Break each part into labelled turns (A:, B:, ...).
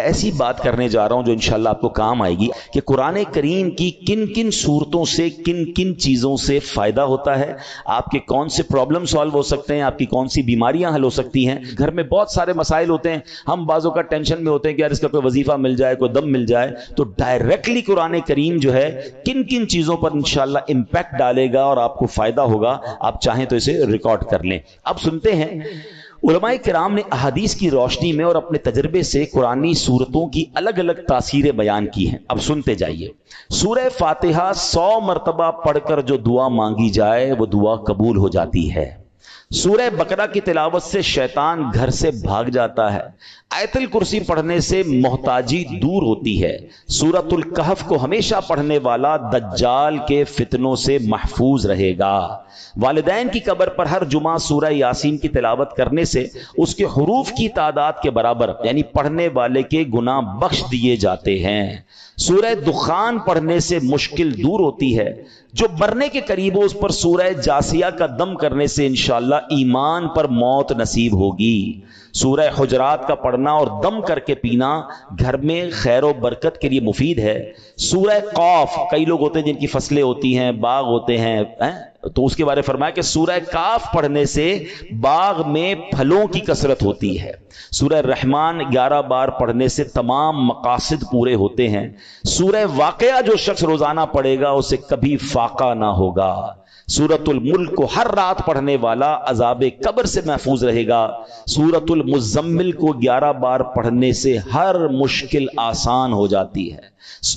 A: ایسی بات کرنے جا رہا ہوں جو انشاءاللہ آپ کو کام آئے گی کہ قرآن کریم کی کن کن صورتوں سے کن کن چیزوں سے فائدہ ہوتا ہے، آپ کے کون سے پرابلم سالو ہو سکتے ہیں، آپ کی کون سی بیماریاں حل ہو سکتی ہیں۔ گھر میں بہت سارے مسائل ہوتے ہیں، ہم بعضوں کا ٹینشن میں ہوتے ہیں کہ یار اس کا کوئی وظیفہ مل جائے، کوئی دم مل جائے، تو ڈائریکٹلی قرآن کریم جو ہے کن کن چیزوں پر انشاءاللہ امپیکٹ ڈالے گا اور آپ کو فائدہ ہوگا۔ آپ چاہیں تو اسے ریکارڈ کر لیں۔ اب سنتے ہیں علماء کرام نے احادیث کی روشنی میں اور اپنے تجربے سے قرآنی سورتوں کی الگ الگ تاثیریں بیان کی ہیں۔ اب سنتے جائیے۔ سورہ فاتحہ 100 مرتبہ پڑھ کر جو دعا مانگی جائے وہ دعا قبول ہو جاتی ہے۔ سورہ بقرہ کی تلاوت سے شیطان گھر سے بھاگ جاتا ہے۔ آیت الکرسی پڑھنے سے محتاجی دور ہوتی ہے۔ سورۃ الکہف کو ہمیشہ پڑھنے والا دجال کے فتنوں سے محفوظ رہے گا۔ والدین کی قبر پر ہر جمعہ سورہ یاسین کی تلاوت کرنے سے اس کے حروف کی تعداد کے برابر یعنی پڑھنے والے کے گناہ بخش دیے جاتے ہیں۔ سورہ دخان پڑھنے سے مشکل دور ہوتی ہے۔ جو مرنے کے قریب ہو اس پر سورہ جاسیہ کا دم کرنے سے انشاءاللہ ایمان پر موت نصیب ہوگی۔ سورہ حجرات کا پڑھنا اور دم کر کے پینا گھر میں خیر و برکت کے لیے مفید ہے۔ سورہ قاف، کئی لوگ ہوتے ہیں جن کی فصلیں ہوتی ہیں، باغ ہوتے ہیں، تو اس کے بارے فرمایا کہ سورہ کاف پڑھنے سے باغ میں پھلوں کی کثرت ہوتی ہے۔ سورہ رحمان 11 بار پڑھنے سے تمام مقاصد پورے ہوتے ہیں۔ سورہ واقعہ جو شخص روزانہ پڑھے گا اسے کبھی فاقہ نہ ہوگا۔ سورۃ الملک کو ہر رات پڑھنے والا عذاب قبر سے محفوظ رہے گا۔ سورۃ المزمل کو 11 بار پڑھنے سے ہر مشکل آسان ہو جاتی ہے۔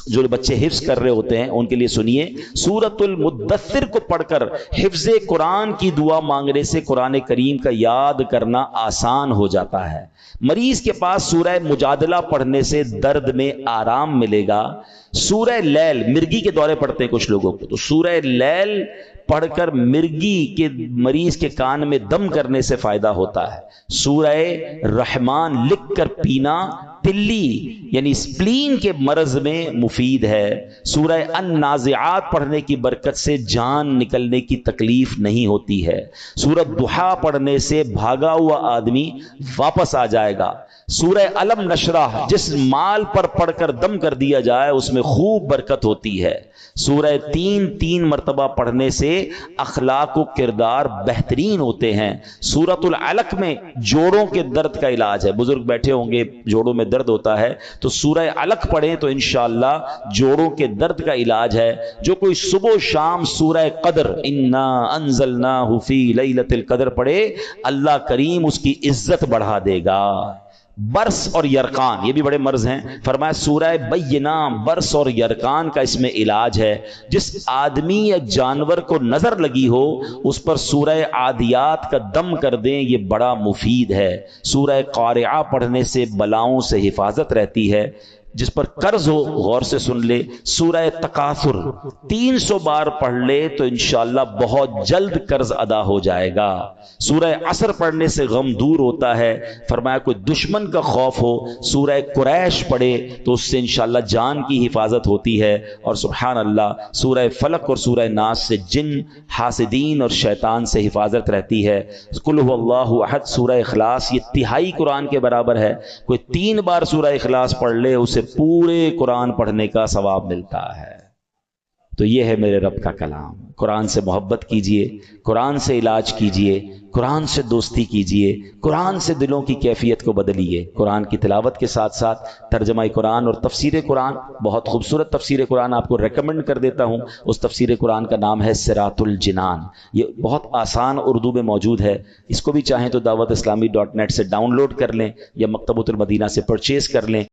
A: جو بچے حفظ کر رہے ہوتے ہیں ان کے لیے سنیے، سورۃ المدثر کو پڑھ کر حفظ قرآن کی دعا مانگنے سے قرآن کریم کا یاد کرنا آسان ہو جاتا ہے۔ مریض کے پاس سورہ مجادلہ پڑھنے سے درد میں آرام ملے گا۔ سورہ لیل، مرگی کے دورے پڑتے ہیں کچھ لوگوں کو، تو سورہ لیل پڑھ کر مرگی کے مریض کے کان میں دم کرنے سے فائدہ ہوتا ہے۔ سورہ رحمان لکھ کر پینا تلی یعنی سپلین کے مرض میں مفید ہے۔ سورہ النازعات پڑھنے کی برکت سے جان نکلنے کی تکلیف نہیں ہوتی ہے۔ سورۃ ضحیٰ پڑھنے سے بھاگا ہوا آدمی واپس آ جائے گا۔ سورہ علم نشرح جس مال پر پڑھ کر دم کر دیا جائے اس میں خوب برکت ہوتی ہے۔ سورہ 3 مرتبہ پڑھنے سے اخلاق و کردار بہترین ہوتے ہیں۔ سورۃ العلق میں جوڑوں کے درد کا علاج ہے۔ بزرگ بیٹھے ہوں گے، جوڑوں میں درد ہوتا ہے تو سورہ علق پڑھیں تو انشاءاللہ جوڑوں کے درد کا علاج ہے۔ جو کوئی صبح و شام سورہ قدر انا انزلناہ فی لیلۃ القدر پڑھے اللہ کریم اس کی عزت بڑھا دے گا۔ برس اور یرقان یہ بھی بڑے مرض ہیں، فرمایا سورہ بینہ برس اور یرقان کا اس میں علاج ہے۔ جس آدمی یا جانور کو نظر لگی ہو اس پر سورہ عادیات کا دم کر دیں، یہ بڑا مفید ہے۔ سورہ قارعہ پڑھنے سے بلاؤں سے حفاظت رہتی ہے۔ جس پر قرض ہو غور سے سن لے، سورہ تکاثر 300 بار پڑھ لے تو انشاءاللہ بہت جلد قرض ادا ہو جائے گا۔ سورہ عصر پڑھنے سے غم دور ہوتا ہے۔ فرمایا کوئی دشمن کا خوف ہو سورہ قریش پڑھے تو اس سے انشاءاللہ جان کی حفاظت ہوتی ہے۔ اور سبحان اللہ سورہ فلق اور سورہ ناس سے جن، حاسدین اور شیطان سے حفاظت رہتی ہے۔ قل هو اللہ احد سورہ اخلاص یہ تہائی قرآن کے برابر ہے۔ کوئی 3 بار سورہ اخلاص پڑھ لے اسے پورے قرآن پڑھنے کا ثواب ملتا ہے۔ تو یہ ہے میرے رب کا کلام۔ قرآن سے محبت کیجئے، قرآن سے علاج کیجئے، قرآن سے دوستی کیجئے، قرآن سے دلوں کی کیفیت کو بدلیے۔ قرآن کی تلاوت کے ساتھ ساتھ ترجمہ قرآن اور تفسیر قرآن، بہت خوبصورت تفسیر قرآن آپ کو ریکمنڈ کر دیتا ہوں۔ اس تفسیر قرآن کا نام ہے صراط الجنان، یہ بہت آسان اردو میں موجود ہے۔ اس کو بھی چاہیں تو دعوت اسلامی .net سے ڈاؤن لوڈ کر لیں یا مکتبۃ المدینہ سے پرچیز کر لیں۔